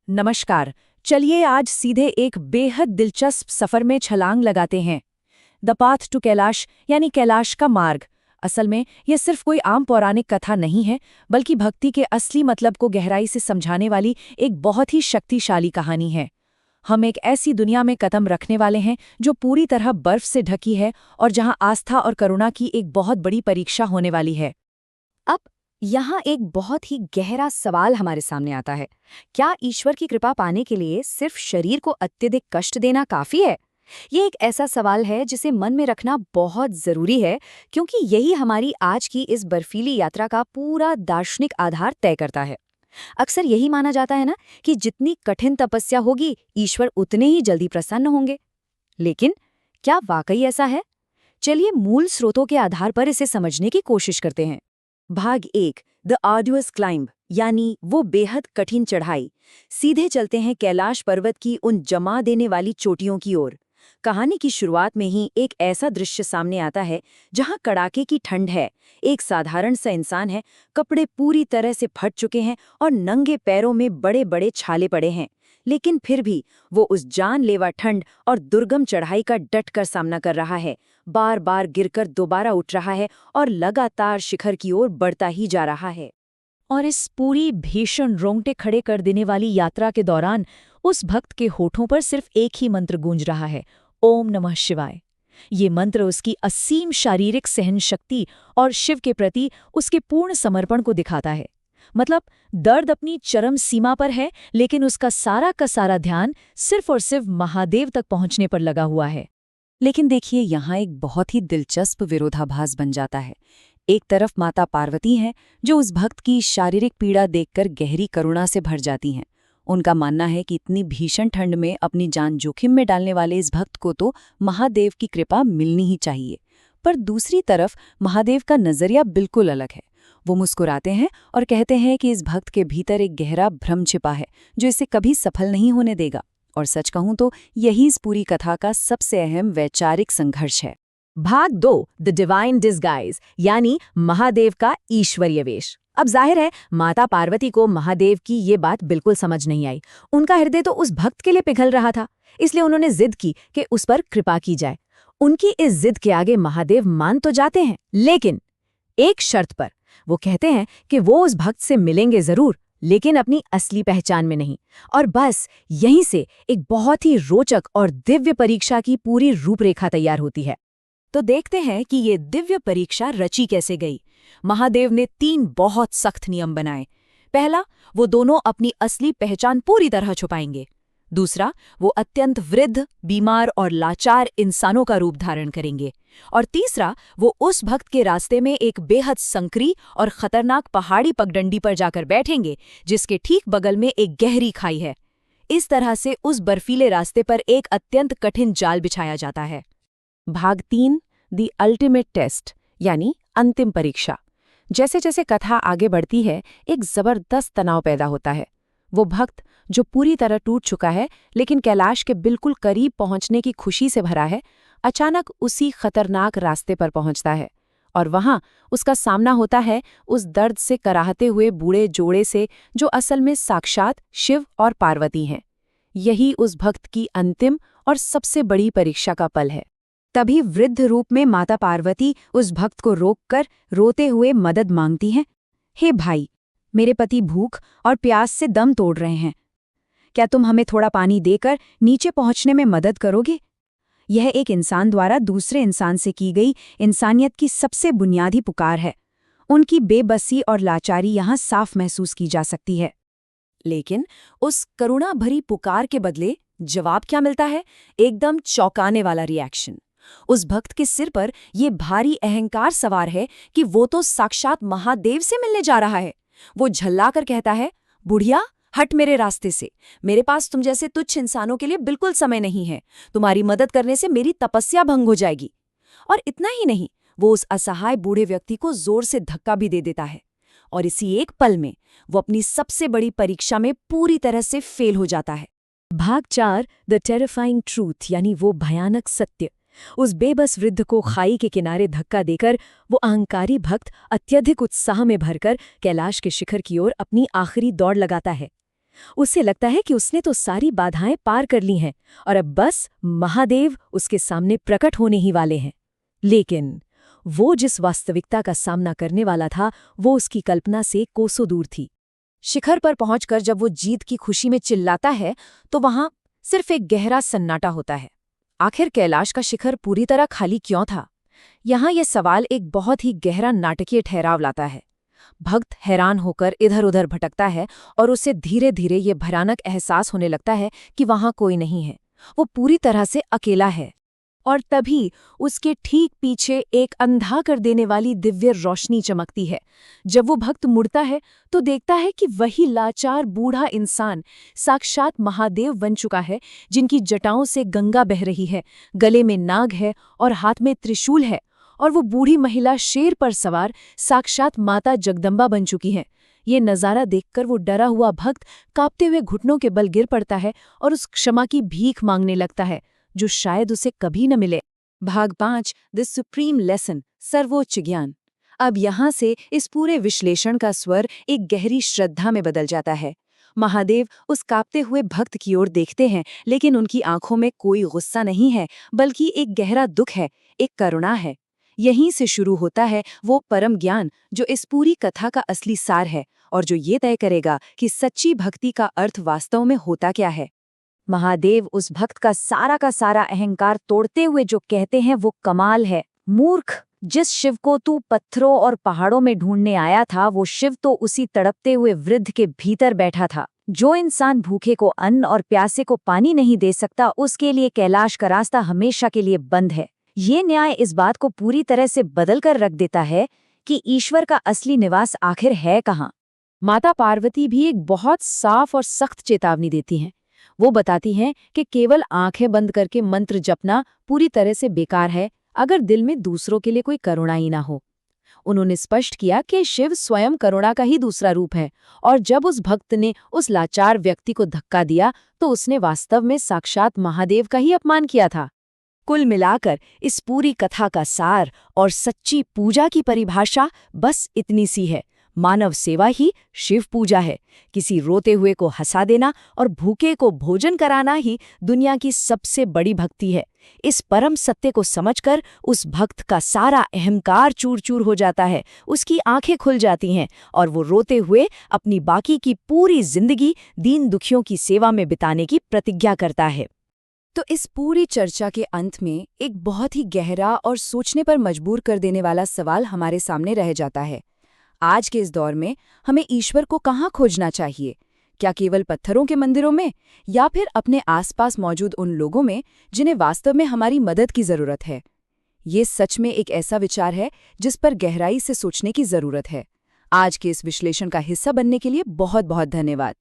नमस्कार। चलिए आज सीधे एक बेहद दिलचस्प सफर में छलांग लगाते हैं। द पाथ टू कैलाश यानी कैलाश का मार्ग। असल में यह सिर्फ कोई आम पौराणिक कथा नहीं है, बल्कि भक्ति के असली मतलब को गहराई से समझाने वाली एक बहुत ही शक्तिशाली कहानी है। हम एक ऐसी दुनिया में कदम रखने वाले हैं जो पूरी तरह बर्फ से ढकी है और जहां आस्था और करुणा की एक बहुत बड़ी परीक्षा होने वाली है। अब यहाँ एक बहुत ही गहरा सवाल हमारे सामने आता है। क्या ईश्वर की कृपा पाने के लिए सिर्फ शरीर को अत्यधिक कष्ट देना काफी है? ये एक ऐसा सवाल है जिसे मन में रखना बहुत जरूरी है, क्योंकि यही हमारी आज की इस बर्फीली यात्रा का पूरा दार्शनिक आधार तय करता है। अक्सर यही माना जाता है ना कि जितनी कठिन तपस्या होगी, ईश्वर उतने ही जल्दी प्रसन्न होंगे। लेकिन क्या वाकई ऐसा है? चलिए मूल स्रोतों के आधार पर इसे समझने की कोशिश करते हैं। भाग 1, द आर्डुअस क्लाइंब यानी वो बेहद कठिन चढ़ाई। सीधे चलते हैं कैलाश पर्वत की उन जमा देने वाली चोटियों की ओर। कहानी की शुरुआत में ही एक ऐसा दृश्य सामने आता है जहां कड़ाके की ठंड है। एक साधारण सा इंसान है, कपड़े पूरी तरह से फट चुके हैं और नंगे पैरों में बड़े बड़े छाले पड़े हैं। लेकिन फिर भी वो उस जानलेवा ठंड और दुर्गम चढ़ाई का डट कर सामना कर रहा है। बार बार गिरकर दोबारा उठ रहा है और लगातार शिखर की ओर बढ़ता ही जा रहा है। और इस पूरी भीषण रोंगटे खड़े कर देने वाली यात्रा के दौरान उस भक्त के होठों पर सिर्फ एक ही मंत्र गूंज रहा है, ओम नमः शिवाय। ये मंत्र उसकी असीम शारीरिक सहन शक्ति और शिव के प्रति उसके पूर्ण समर्पण को दिखाता है। मतलब दर्द अपनी चरम सीमा पर है, लेकिन उसका सारा का सारा ध्यान सिर्फ और सिर्फ महादेव तक पहुंचने पर लगा हुआ है। लेकिन देखिए, यहाँ एक बहुत ही दिलचस्प विरोधाभास बन जाता है। एक तरफ माता पार्वती हैं, जो उस भक्त की शारीरिक पीड़ा देखकर गहरी करुणा से भर जाती हैं। उनका मानना है कि इतनी भीषण ठंड में अपनी जान जोखिम में डालने वाले इस भक्त को तो महादेव की कृपा मिलनी ही चाहिए। पर दूसरी तरफ महादेव का नजरिया बिल्कुल अलग है। वो मुस्कुराते हैं और कहते हैं कि इस भक्त के भीतर एक गहरा भ्रम छिपा है, जो इसे कभी सफल नहीं होने देगा। और सच कहूं तो यही इस पूरी कथा का सबसे अहम वैचारिक संघर्ष है। भाग 2, द डिवाइन डिस्गाइज यानी महादेव का ईश्वरीय वेश। अब जाहिर है, माता पार्वती को महादेव की ये बात बिल्कुल समझ नहीं आई। उनका हृदय तो उस भक्त के लिए पिघल रहा था, इसलिए उन्होंने जिद की कि उस पर कृपा की जाए। उनकी इस जिद के आगे महादेव मान तो जाते हैं, लेकिन एक शर्त पर। वो कहते हैं कि वो उस भक्त से मिलेंगे जरूर, लेकिन अपनी असली पहचान में नहीं। और बस यहीं से एक बहुत ही रोचक और दिव्य परीक्षा की पूरी रूपरेखा तैयार होती है। तो देखते हैं कि ये दिव्य परीक्षा रची कैसे गई। महादेव ने 3 बहुत सख्त नियम बनाए। पहला, वो दोनों अपनी असली पहचान पूरी तरह छुपाएंगे। दूसरा, वो अत्यंत वृद्ध, बीमार और लाचार इंसानों का रूप धारण करेंगे। और तीसरा, वो उस भक्त के रास्ते में एक बेहद संकरी और खतरनाक पहाड़ी पगडंडी पर जाकर बैठेंगे, जिसके ठीक बगल में एक गहरी खाई है। इस तरह से उस बर्फीले रास्ते पर एक अत्यंत कठिन जाल बिछाया जाता है। भाग 3, द अल्टीमेट टेस्ट यानी अंतिम परीक्षा। जैसे जैसे कथा आगे बढ़ती है, एक जबरदस्त तनाव पैदा होता है। वो भक्त जो पूरी तरह टूट चुका है, लेकिन कैलाश के बिल्कुल करीब पहुंचने की खुशी से भरा है, अचानक उसी खतरनाक रास्ते पर पहुंचता है। और वहां उसका सामना होता है उस दर्द से कराहते हुए बूढ़े जोड़े से, जो असल में साक्षात शिव और पार्वती हैं। यही उस भक्त की अंतिम और सबसे बड़ी परीक्षा का पल है। तभी वृद्ध रूप में माता पार्वती उस भक्त को रोककर रोते हुए मदद मांगती हैं। हे भाई, मेरे पति भूख और प्यास से दम तोड़ रहे हैं। क्या तुम हमें थोड़ा पानी देकर नीचे पहुंचने में मदद करोगे? यह एक इंसान द्वारा दूसरे इंसान से की गई इंसानियत की सबसे बुनियादी पुकार है। उनकी बेबसी और लाचारी यहाँ साफ महसूस की जा सकती है। लेकिन उस करुणा भरी पुकार के बदले जवाब क्या मिलता है? एकदम चौंकाने वाला रिएक्शन। उस भक्त के सिर पर यह भारी अहंकार सवार है कि वो तो साक्षात महादेव से मिलने जा रहा है। वो झल्लाकर कहता है, बुढ़िया, हट मेरे रास्ते से। मेरे पास तुम जैसे तुच्छ इंसानों के लिए बिल्कुल समय नहीं है। तुम्हारी मदद करने से मेरी तपस्या भंग हो जाएगी। और इतना ही नहीं, वो उस असहाय बूढ़े व्यक्ति को जोर से धक्का भी दे देता है। और इसी एक पल में वो अपनी सबसे बड़ी परीक्षा में पूरी तरह से फेल हो जाता है। भाग 4, द टेरिफाइंग ट्रूथ यानी वो भयानक सत्य। उस बेबस वृद्ध को खाई के किनारे धक्का देकर वो अहंकारी भक्त अत्यधिक उत्साह में भरकर कैलाश के शिखर की ओर अपनी आखिरी दौड़ लगाता है। उसे लगता है कि उसने तो सारी बाधाएं पार कर ली हैं और अब बस महादेव उसके सामने प्रकट होने ही वाले हैं। लेकिन वो जिस वास्तविकता का सामना करने वाला था वो उसकी कल्पना से कोसों दूर थी। शिखर पर पहुंचकर जब वो जीत की खुशी में चिल्लाता है तो वहां सिर्फ एक गहरा सन्नाटा होता है। आखिर कैलाश का शिखर पूरी तरह खाली क्यों था? यहाँ यह सवाल एक बहुत ही गहरा नाटकीय ठहराव लाता है। भक्त हैरान होकर इधर उधर भटकता है और उसे धीरे धीरे ये भयानक एहसास होने लगता है कि वहां कोई नहीं है, वो पूरी तरह से अकेला है। और तभी उसके ठीक पीछे एक अंधा कर देने वाली दिव्य रोशनी चमकती है। जब वो भक्त मुड़ता है तो देखता है कि वही लाचार बूढ़ा इंसान साक्षात महादेव बन चुका है, जिनकी जटाओं से गंगा बह रही है, गले में नाग है और हाथ में त्रिशूल है। और वो बूढ़ी महिला शेर पर सवार साक्षात माता जगदम्बा बन चुकी है। ये नज़ारा देखकर वो डरा हुआ भक्त कांपते हुए घुटनों के बल गिर पड़ता है और उस क्षमा की भीख मांगने लगता है जो शायद उसे कभी न मिले। भाग 5 द सुप्रीम लेसन, सर्वोच्च ज्ञान। अब यहाँ से इस पूरे विश्लेषण का स्वर एक गहरी श्रद्धा में बदल जाता है। महादेव उस कांपते हुए भक्त की ओर देखते हैं, लेकिन उनकी आंखों में कोई गुस्सा नहीं है, बल्कि एक गहरा दुख है, एक करुणा है। यहीं से शुरू होता है वो परम ज्ञान जो इस पूरी कथा का असली सार है और जो ये तय करेगा कि सच्ची भक्ति का अर्थ वास्तव में होता क्या है। महादेव उस भक्त का सारा अहंकार तोड़ते हुए जो कहते हैं वो कमाल है। मूर्ख, जिस शिव को तू पत्थरों और पहाड़ों में ढूंढने आया था वो शिव तो उसी तड़पते हुए वृद्ध के भीतर बैठा था। जो इंसान भूखे को अन्न और प्यासे को पानी नहीं दे सकता उसके लिए कैलाश का रास्ता हमेशा के लिए बंद है। ये न्याय इस बात को पूरी तरह से बदल कर रख देता है कि ईश्वर का असली निवास आखिर है कहाँ। माता पार्वती भी एक बहुत साफ और सख्त चेतावनी देती हैं। वो बताती हैं कि केवल आंखें बंद करके मंत्र जपना पूरी तरह से बेकार है अगर दिल में दूसरों के लिए कोई करुणा ही ना हो। उन्होंने स्पष्ट किया कि शिव स्वयं करुणा का ही दूसरा रूप है और जब उस भक्त ने उस लाचार व्यक्ति को धक्का दिया तो उसने वास्तव में साक्षात महादेव का ही अपमान किया था। कुल मिलाकर इस पूरी कथा का सार और सच्ची पूजा की परिभाषा बस इतनी सी है। मानव सेवा ही शिव पूजा है। किसी रोते हुए को हंसा देना और भूखे को भोजन कराना ही दुनिया की सबसे बड़ी भक्ति है। इस परम सत्य को समझकर उस भक्त का सारा अहंकार चूर चूर हो जाता है, उसकी आंखें खुल जाती हैं और वो रोते हुए अपनी बाकी की पूरी जिंदगी दीन दुखियों की सेवा में बिताने की प्रतिज्ञा करता है। तो इस पूरी चर्चा के अंत में एक बहुत ही गहरा और सोचने पर मजबूर कर देने वाला सवाल हमारे सामने रह जाता है। आज के इस दौर में हमें ईश्वर को कहाँ खोजना चाहिए? क्या केवल पत्थरों के मंदिरों में, या फिर अपने आसपास मौजूद उन लोगों में जिन्हें वास्तव में हमारी मदद की जरूरत है? ये सच में एक ऐसा विचार है जिस पर गहराई से सोचने की जरूरत है। आज के इस विश्लेषण का हिस्सा बनने के लिए बहुत बहुत धन्यवाद।